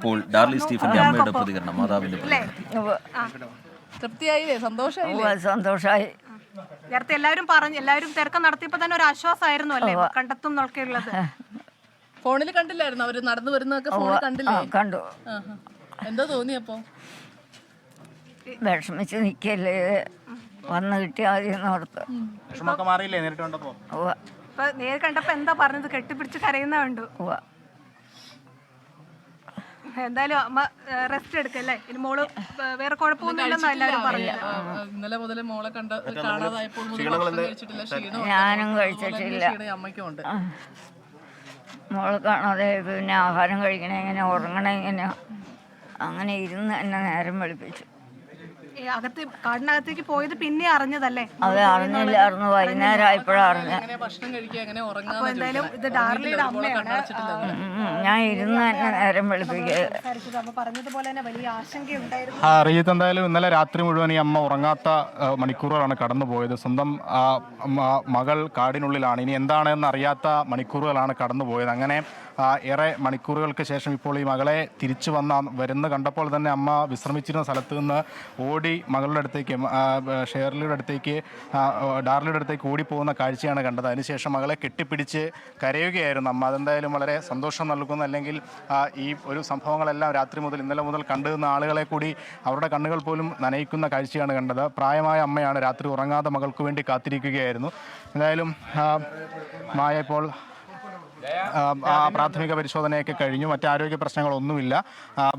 ഇപ്പോൾ ഡാർലി സ്റ്റീഫന്റെ അമ്മയുടെ പ്രതികരണം, മാതാവിന്റെ തൃപ്തിയായില്ലേ? സന്തോഷമായി. നേരത്തെ എല്ലാവരും തിരക്കം നടത്തിയപ്പോ തന്നെ ഒരു ആശ്വാസമായിരുന്നു അല്ലേ, കണ്ടെത്തും നോക്കിയുള്ളത്. ഫോണിൽ കണ്ടില്ലായിരുന്നു അവര് നടന്നു വരുന്നതൊക്കെ? ഫോണിൽ കണ്ടില്ലേ? കണ്ടു. എന്താ തോന്നിയപ്പോ? വിഷമിച്ച് നിക്കല്ലേ, വന്ന് കിട്ടിയാൽ മതി എന്നോർത്ത്. വിഷമൊക്കെ മാറിയില്ലേ നേരിട്ട് കണ്ടപ്പോ? നേരിട്ട് കണ്ടപ്പോ എന്താ പറഞ്ഞത്? കെട്ടിപ്പിടിച്ച് കരയുന്ന കണ്ടു. എന്തായാലും അമ്മ റെസ്റ്റ് എടുക്കല്ലേ, ഇനി മോള് വേറെ കുഴപ്പമൊന്നുമില്ലെന്നാ എല്ലാവരും പറഞ്ഞു. ഇന്നലെ മുതൽ മോളെ കാണാതായപ്പോൾ ഞാനും കഴിച്ചിട്ടില്ല. അമ്മയ്ക്കുണ്ട്. മോള് കാണാതെ പിന്നെ ആഹാരം കഴിക്കണേ എങ്ങനെ, ഉറങ്ങണേ എങ്ങനെ, അങ്ങനെ ഇരുന്ന് എന്നെ നേരം വെളുപ്പിച്ചു. കാടിനകത്തേക്ക് പോയത് പിന്നെ അറിഞ്ഞതല്ലേ? അത് അറിഞ്ഞില്ലായിരുന്നു, വൈകുന്നേരം ആയപ്പോഴാണ് അറിഞ്ഞ. അപ്പൊ എന്തായാലും ഇത് ഡാർലിയുടെ അമ്മയാണ്. ഞാൻ ഇരുന്ന് എന്നെ നേരം വെളുപ്പിക്കുക. അപ്പൊ പറഞ്ഞതുപോലെ തന്നെ വലിയ ആശങ്കയുണ്ടായിരുന്നു. റീത്ത്, എന്തായാലും ഇന്നലെ രാത്രി മുഴുവൻ ഈ അമ്മ ഉറങ്ങാത്ത മണിക്കൂറുകളാണ് കടന്നുപോയത്. സ്വന്തം മകൾ കാടിനുള്ളിലാണ്, ഇനി എന്താണെന്ന് അറിയാത്ത മണിക്കൂറുകളാണ് കടന്നുപോയത്. അങ്ങനെ ഏറെ മണിക്കൂറുകൾക്ക് ശേഷം ഇപ്പോൾ ഈ മകളെ തിരിച്ചു വരുന്ന കണ്ടപ്പോൾ തന്നെ അമ്മ വിശ്രമിച്ചിരുന്ന സ്ഥലത്ത് നിന്ന് ഓടി മകളുടെ അടുത്തേക്ക്, ഷേർലിയുടെ അടുത്തേക്ക്, ഡാർലിയുടെ അടുത്തേക്ക് ഓടിപ്പോകുന്ന കാഴ്ചയാണ് കണ്ടത്. അതിനുശേഷം മകളെ കെട്ടിപ്പിടിച്ച് കരയുകയായിരുന്നു അമ്മ. അതെന്തായാലും വളരെ സന്തോഷം നൽകുന്ന, അല്ലെങ്കിൽ ഈ ഒരു സംഭവങ്ങളെല്ലാം രാത്രി മുതൽ ഇന്നലെ മുതൽ കണ്ടുനിന്ന ആളുകളെ കൂടി അവരുടെ കണ്ണുകൾ പോലും നനയിക്കുന്ന കാഴ്ചയാണ് കണ്ടത്. പ്രായമായ അമ്മയാണ് രാത്രി ഉറങ്ങാതെ മകൾക്ക് വേണ്ടി കാത്തിരിക്കുകയായിരുന്നു. എന്തായാലും മായ ഇപ്പോൾ പ്രാഥമിക പരിശോധനയൊക്കെ കഴിഞ്ഞു. മറ്റ് ആരോഗ്യ പ്രശ്നങ്ങളൊന്നുമില്ല.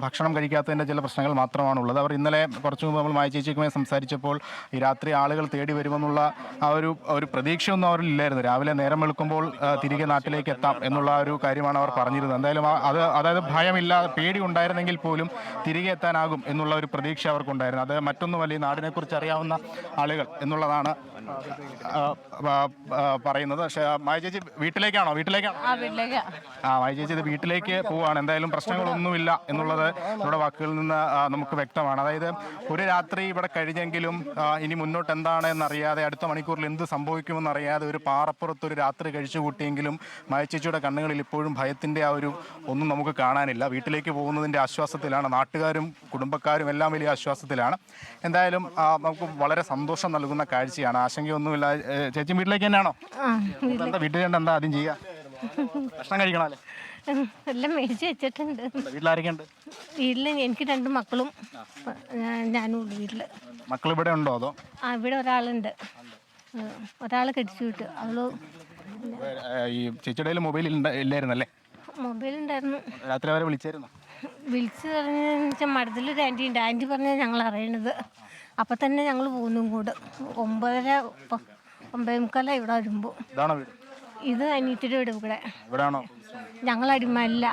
ഭക്ഷണം കഴിക്കാത്തതിൻ്റെ ചില പ്രശ്നങ്ങൾ മാത്രമാണുള്ളത്. അവർ ഇന്നലെ കുറച്ച് മുമ്പ് നമ്മൾ മായ ചേച്ചിക്കുമായി സംസാരിച്ചപ്പോൾ ഈ രാത്രി ആളുകൾ തേടി വരുമെന്നുള്ള ആ ഒരു പ്രതീക്ഷയൊന്നും അവരിലില്ലായിരുന്നു. രാവിലെ നേരം വെളുക്കുമ്പോൾ തിരികെ നാട്ടിലേക്ക് എത്താം എന്നുള്ള ഒരു കാര്യമാണ് അവർ പറഞ്ഞിരുന്നത്. എന്തായാലും അതായത് ഭയമില്ല, പേടി ഉണ്ടായിരുന്നെങ്കിൽ പോലും തിരികെ എത്താനാകും എന്നുള്ള ഒരു പ്രതീക്ഷ അവർക്കുണ്ടായിരുന്നു. അത് മറ്റൊന്നുമല്ല, ഈ നാടിനെക്കുറിച്ച് അറിയാവുന്ന ആളുകൾ എന്നുള്ളതാണ് പറയുന്നത്. പക്ഷേ മായ ചേച്ചി വീട്ടിലേക്കാണോ? മായ ചേച്ചി ഇത് വീട്ടിലേക്ക് പോവുകയാണ്. എന്തായാലും പ്രശ്നങ്ങളൊന്നുമില്ല എന്നുള്ളത് ഇവിടെ വാക്കുകളിൽ നിന്ന് നമുക്ക് വ്യക്തമാണ്. അതായത് ഒരു രാത്രി ഇവിടെ കഴിഞ്ഞെങ്കിലും ഇനി മുന്നോട്ട് എന്താണ് എന്നറിയാതെ, അടുത്ത മണിക്കൂറിൽ എന്ത് സംഭവിക്കുമെന്നറിയാതെ ഒരു പാറപ്പുറത്തൊരു രാത്രി കഴിച്ചു കൂട്ടിയെങ്കിലും മായ ചേച്ചിയുടെ കണ്ണുകളിൽ ഇപ്പോഴും ഭയത്തിൻ്റെ ഒന്നും നമുക്ക് കാണാനില്ല. വീട്ടിലേക്ക് പോകുന്നതിൻ്റെ ആശ്വാസത്തിലാണ്. നാട്ടുകാരും കുടുംബക്കാരും എല്ലാം വലിയ ആശ്വാസത്തിലാണ്. എന്തായാലും നമുക്ക് വളരെ സന്തോഷം നൽകുന്ന കാഴ്ചയാണ്. ആശങ്കയൊന്നുമില്ല. ചേച്ചി വീട്ടിലേക്ക് തന്നെയാണോ? വീട്ടിൽ എന്താ ആദ്യം ചെയ്യുക? ഭക്ഷണം കഴിക്കണല്ലേ? എല്ലാം മേടിച്ച് വെച്ചിട്ടുണ്ട്. വീട്ടിലാരൊക്കെയുണ്ട്? വീട്ടിൽ എനിക്ക് 2 മക്കളും ഞാനും ഉള്ളു വീട്ടിൽ. മക്കൾ ഇവിടെ ഉണ്ടോ അതോ? ഇവിടെ ഒരാളുണ്ട്, ഒരാളെ കെട്ടിച്ചു വിട്ടു. അവള് ഈ ചേച്ചിയുടെ മൊബൈൽ ഇല്ലായിരുന്നല്ലേ? മൊബൈൽ ഉണ്ടായിരുന്നു. രാത്രി അവരെ വിളിച്ചായിരുന്നു? വിളിച്ചു പറഞ്ഞെന്ന് വെച്ചാൽ മഠത്തിലൊരു ആൻറ്റി ഉണ്ട്. ആൻറ്റി പറഞ്ഞാൽ ഞങ്ങൾ അറിയണത്. അപ്പം തന്നെ ഞങ്ങൾ പോകുന്നു കൂടെ. 9:45 ഇവിടെ വരുമ്പോൾ. ഇത് അനിയത്തിയുടെ വീട് ഇവിടെ. ഞങ്ങൾ അടിമാലില്ല.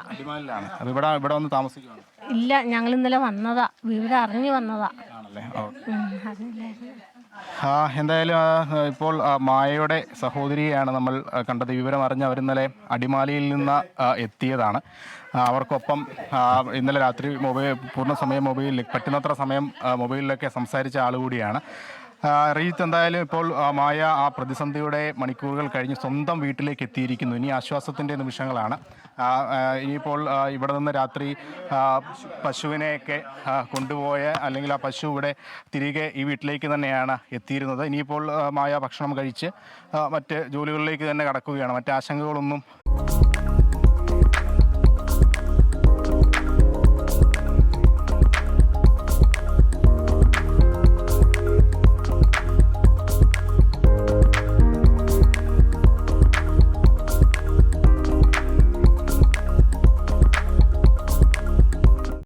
ഇല്ല, ഞങ്ങൾ ഇന്നലെ വന്നതാ, വീട് അറിഞ്ഞു വന്നതാ. എന്തായാലും ഇപ്പോൾ മായയുടെ സഹോദരിയെയാണ് നമ്മൾ കണ്ടത്. വിവരം അറിഞ്ഞ് അവരിന്നലെ അടിമാലിയിൽ നിന്ന് എത്തിയതാണ്. അവർക്കൊപ്പം ഇന്നലെ രാത്രി പൂർണ്ണ മൊബൈലിൽ പറ്റുന്നത്ര സമയം മൊബൈലിലൊക്കെ സംസാരിച്ച ആളുകൂടിയാണ് റീത്ത്. എന്തായാലും ഇപ്പോൾ മായ ആ പ്രതിസന്ധിയുടെ മണിക്കൂറുകൾ കഴിഞ്ഞ് സ്വന്തം വീട്ടിലേക്ക് എത്തിയിരിക്കുന്നു. ഇനി ആശ്വാസത്തിൻ്റെ നിമിഷങ്ങളാണ്. ഇനിയിപ്പോൾ ഇവിടെ നിന്ന് രാത്രി പശുവിനെയൊക്കെ കൊണ്ടുപോയ, അല്ലെങ്കിൽ ആ പശു ഇവിടെ തിരികെ ഈ വീട്ടിലേക്ക് തന്നെയാണ് എത്തിയിരുന്നത്. ഇനിയിപ്പോൾ മായ ഭക്ഷണം കഴിച്ച് മറ്റ് ജോലികളിലേക്ക് തന്നെ കടക്കുകയാണ്. മറ്റ് ആശങ്കകളൊന്നും